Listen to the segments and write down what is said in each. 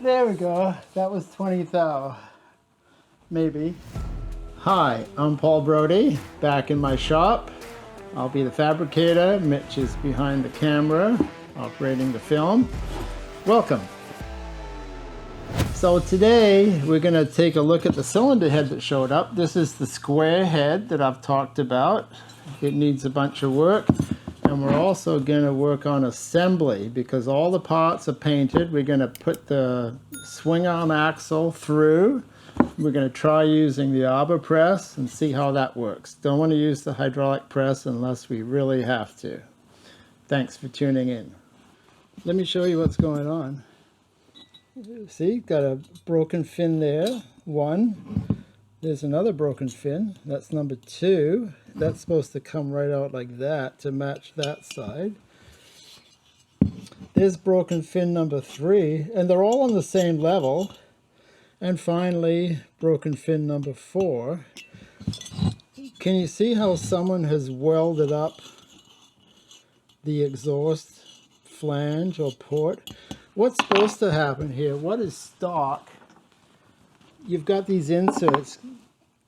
There we go. That was 20 thou. Maybe. Hi, I'm Paul Brodie, back in my shop. I'll be the fabricator. Mitch is behind the camera, operating the film. Welcome. So today we're going to take a look at the cylinder head that showed up. This is the square head that I've talked about. It needs a bunch of work. And we're also going to work on assembly because all the parts are painted. We're going to put the swing arm axle through. We're going to try using the arbor press and see how that works. Don't want to use the hydraulic press unless we really have to. Thanks for tuning in. Let me show you what's going on. See, got a broken fin there, one. There's another broken fin, that's number 2. That's supposed to come right out like that to match that side. There's broken fin number 3, and they're all on the same level. And finally, broken fin number 4. Can you see how someone has welded up the exhaust flange or port? What's supposed to happen here? What is stock? You've got these inserts.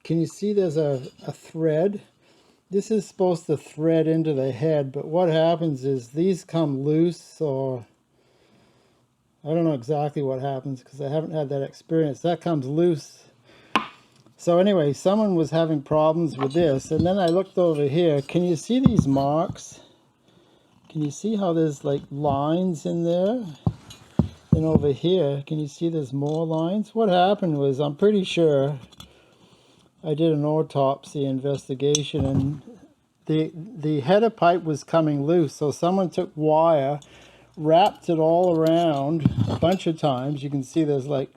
Can you see there's a thread? This is supposed to thread into the head, but what happens is these come loose, or I don't know exactly what happens because I haven't had that experience. That comes loose. So anyway, someone was having problems with this, and then I looked over here. Can you see these marks? Can you see how there's like lines in there? And over here, can you see there's more lines? What happened was, I'm pretty sure I did an autopsy investigation, and the header pipe was coming loose. So someone took wire, wrapped it all around a bunch of times. You can see there's like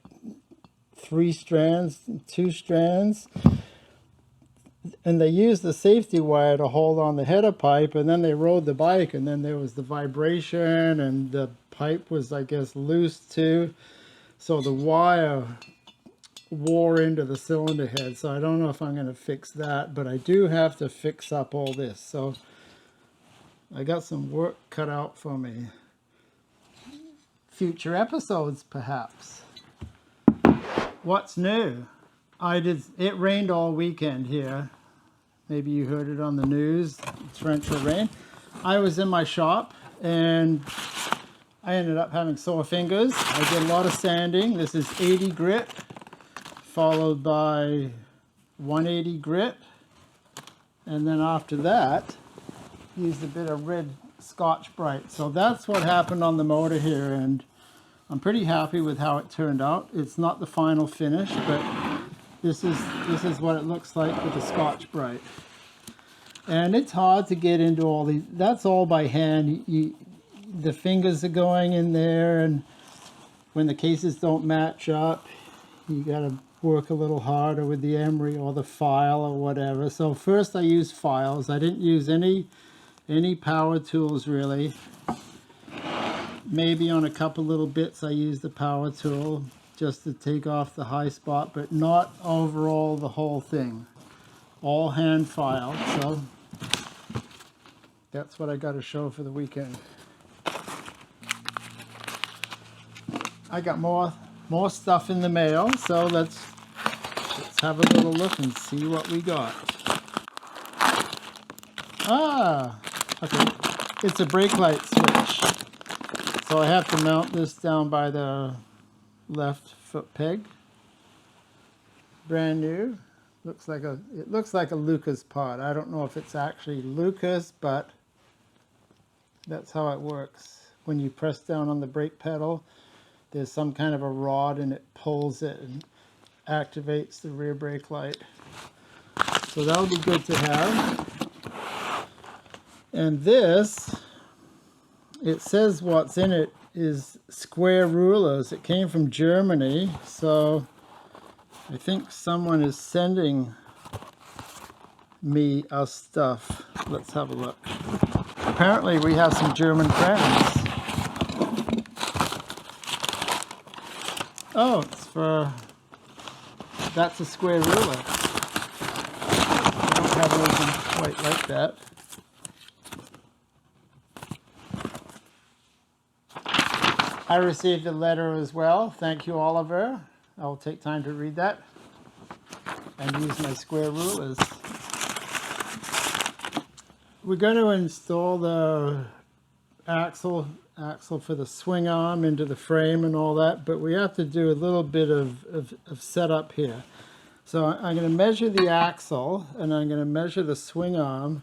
3 strands, 2 strands. And they used the safety wire to hold on the header pipe, and then they rode the bike, and then there was the vibration, and the pipe was, I guess, loose too. So the wire wore into the cylinder head. So I don't know if I'm going to fix that, but I do have to fix up all this. So I got some work cut out for me. Future episodes, perhaps. What's new? It rained all weekend here. Maybe you heard it on the news, torrential rain. I was in my shop and I ended up having sore fingers. I did a lot of sanding. This is 80 grit, followed by 180 grit. And then after that, used a bit of red Scotch-Brite. So that's what happened on the motor here, and I'm pretty happy with how it turned out. It's not the final finish, but this is what it looks like with the Scotch-Brite. And it's hard to get into all these. That's all by hand. The fingers are going in there, and when the cases don't match up, you got to work a little harder with the emery or the file or whatever. So first I used files. I didn't use any power tools really. Maybe on a couple little bits I used the power tool just to take off the high spot, but not overall the whole thing. All hand filed, so that's what I got to show for the weekend. I got more stuff in the mail, so let's have a little look and see what we got. Ah, okay, it's a brake light switch. So I have to mount this down by the left foot peg. Brand new. It looks like a Lucas pod. I don't know if it's actually Lucas, but that's how it works. When you press down on the brake pedal, there's some kind of a rod and it pulls it and activates the rear brake light. So that'll be good to have. And this, it says what's in it is square rulers. It came from Germany, so I think someone is sending us stuff. Let's have a look. Apparently we have some German friends. Oh, that's a square ruler. I don't have anything quite like that. I received a letter as well. Thank you, Oliver. I'll take time to read that and use my square rulers. We're going to install the axle for the swing arm into the frame and all that, but we have to do a little bit of setup here. So I'm going to measure the axle and I'm going to measure the swing arm.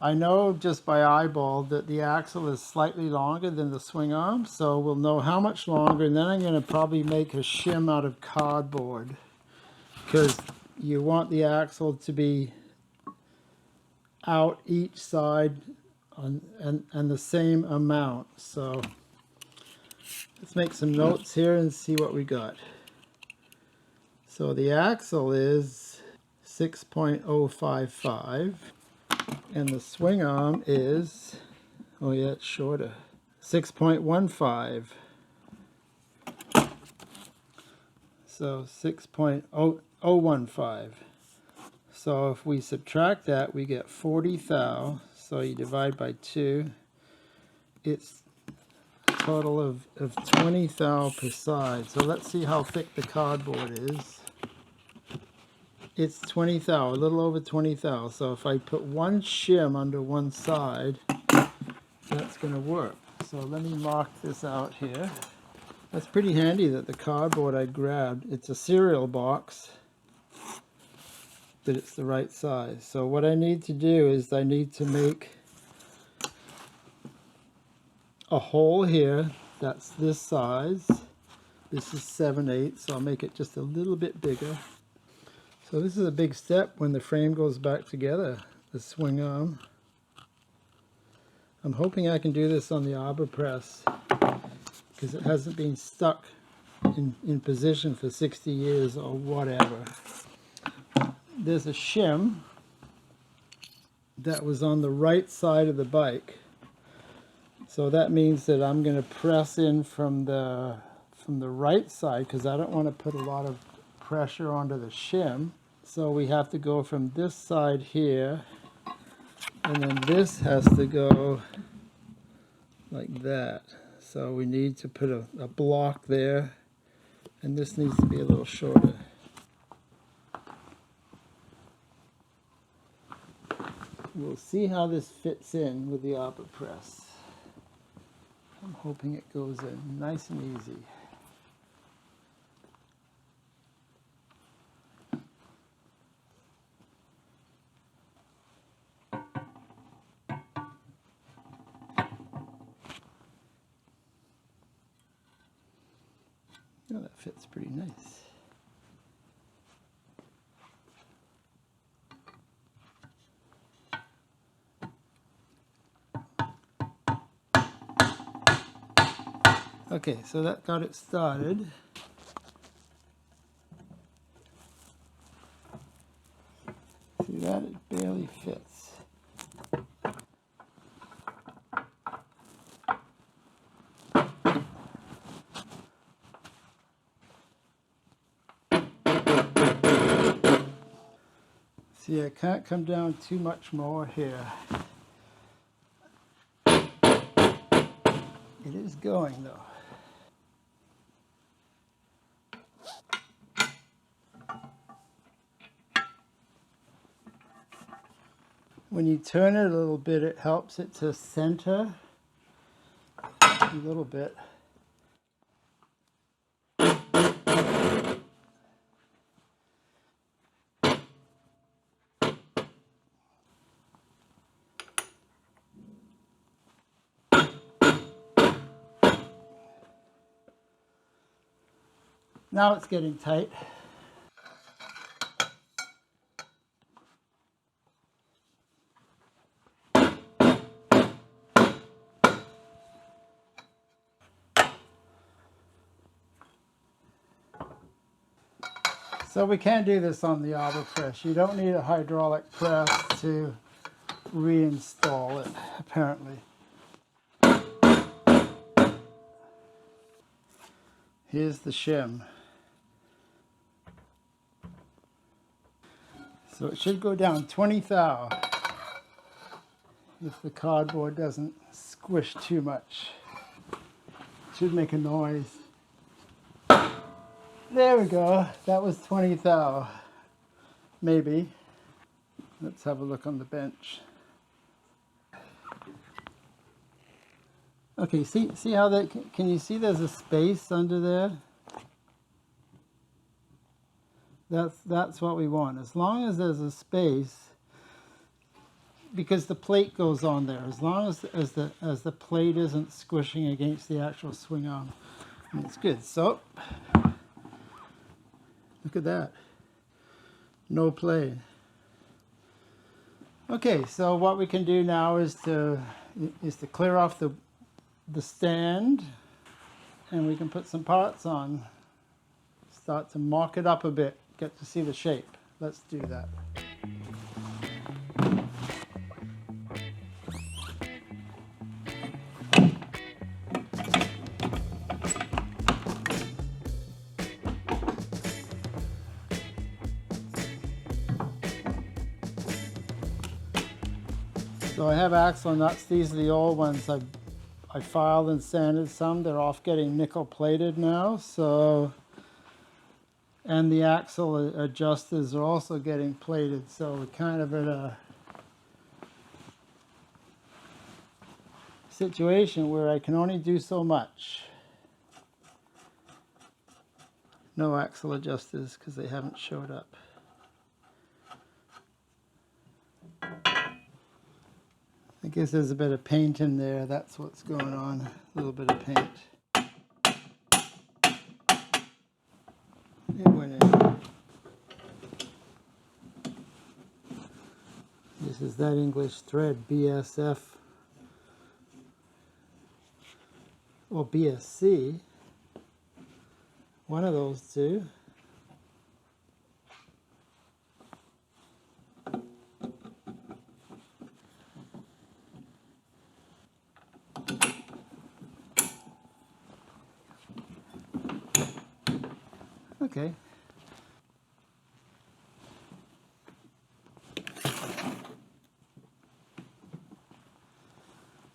I know just by eyeball that the axle is slightly longer than the swing arm, so we'll know how much longer, and then I'm going to probably make a shim out of cardboard because you want the axle to be out each side and the same amount. So let's make some notes here and see what we got. So the axle is 6.055 and the swing arm is, oh yeah, it's shorter, 6.15. So 6.015. So if we subtract that, we get 40 thou. So you divide by 2. It's a total of 20 thou per side. So let's see how thick the cardboard is. It's 20 thou, a little over 20 thou. So if I put one shim under one side, that's going to work. So let me mark this out here. That's pretty handy that the cardboard I grabbed, it's a cereal box, that it's the right size. So what I need to do is I need to make a hole here that's this size. This is 7/8, so I'll make it just a little bit bigger. So this is a big step when the frame goes back together, the swing arm. I'm hoping I can do this on the arbor press because it hasn't been stuck in position for 60 years or whatever. There's a shim that was on the right side of the bike. So that means that I'm going to press in from the right side because I don't want to put a lot of pressure onto the shim. So we have to go from this side here, and then this has to go like that. So we need to put a block there, and this needs to be a little shorter. We'll see how this fits in with the arbor press. I'm hoping it goes in nice and easy. Oh, that fits pretty nice. Okay, so that got it started. See that? It barely fits. See, I can't come down too much more here. It is going though. When you turn it a little bit, it helps it to center a little bit. Now it's getting tight. So we can't do this on the arbor press. You don't need a hydraulic press to reinstall it, apparently. Here's the shim. So it should go down 20 thou if the cardboard doesn't squish too much. should make a noise. There we go. That was 20 thou. Maybe. Let's have a look on the bench. Okay, see how that, can you see there's a space under there? That's what we want. As long as there's a space, because the plate goes on there, as long as the plate isn't squishing against the actual swing arm, it's good. So look at that, no play. Okay, so what we can do now is to clear off the stand, and we can put some parts on, start to mock it up a bit, get to see the shape. Let's do that. So I have axle nuts. These are the old ones. I filed and sanded some. They're off getting nickel plated now. So, and the axle adjusters are also getting plated. So we're kind of at a situation where I can only do so much. No axle adjusters because they haven't showed up. I guess there's a bit of paint in there. That's what's going on. A little bit of paint. It went in. This is that English thread, BSF or BSC. One of those two. Okay.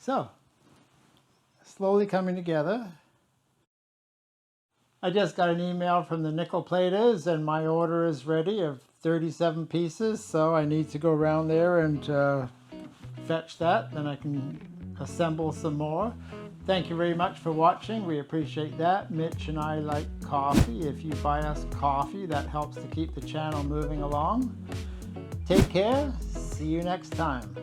So, slowly coming together. I just got an email from the nickel platers and my order is ready of 37 pieces, so I need to go around there and fetch that, then I can assemble some more. Thank you very much for watching. We appreciate that. Mitch and I like coffee. If you buy us coffee, that helps to keep the channel moving along. Take care. See you next time.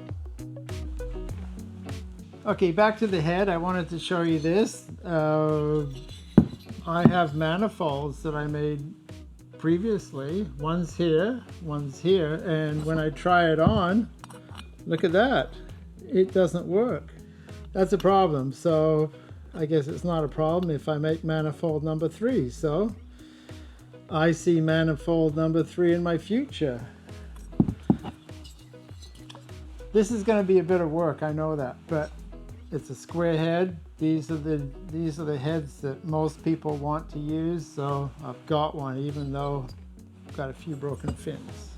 Okay, back to the head. I wanted to show you this. I have manifolds that I made previously. One's here, and when I try it on, look at that. It doesn't work. That's a problem. So I guess it's not a problem if I make manifold number 3. So I see manifold number 3 in my future. This is going to be a bit of work, I know that, but it's a square head. These are the heads that most people want to use, so I've got one, even though I've got a few broken fins.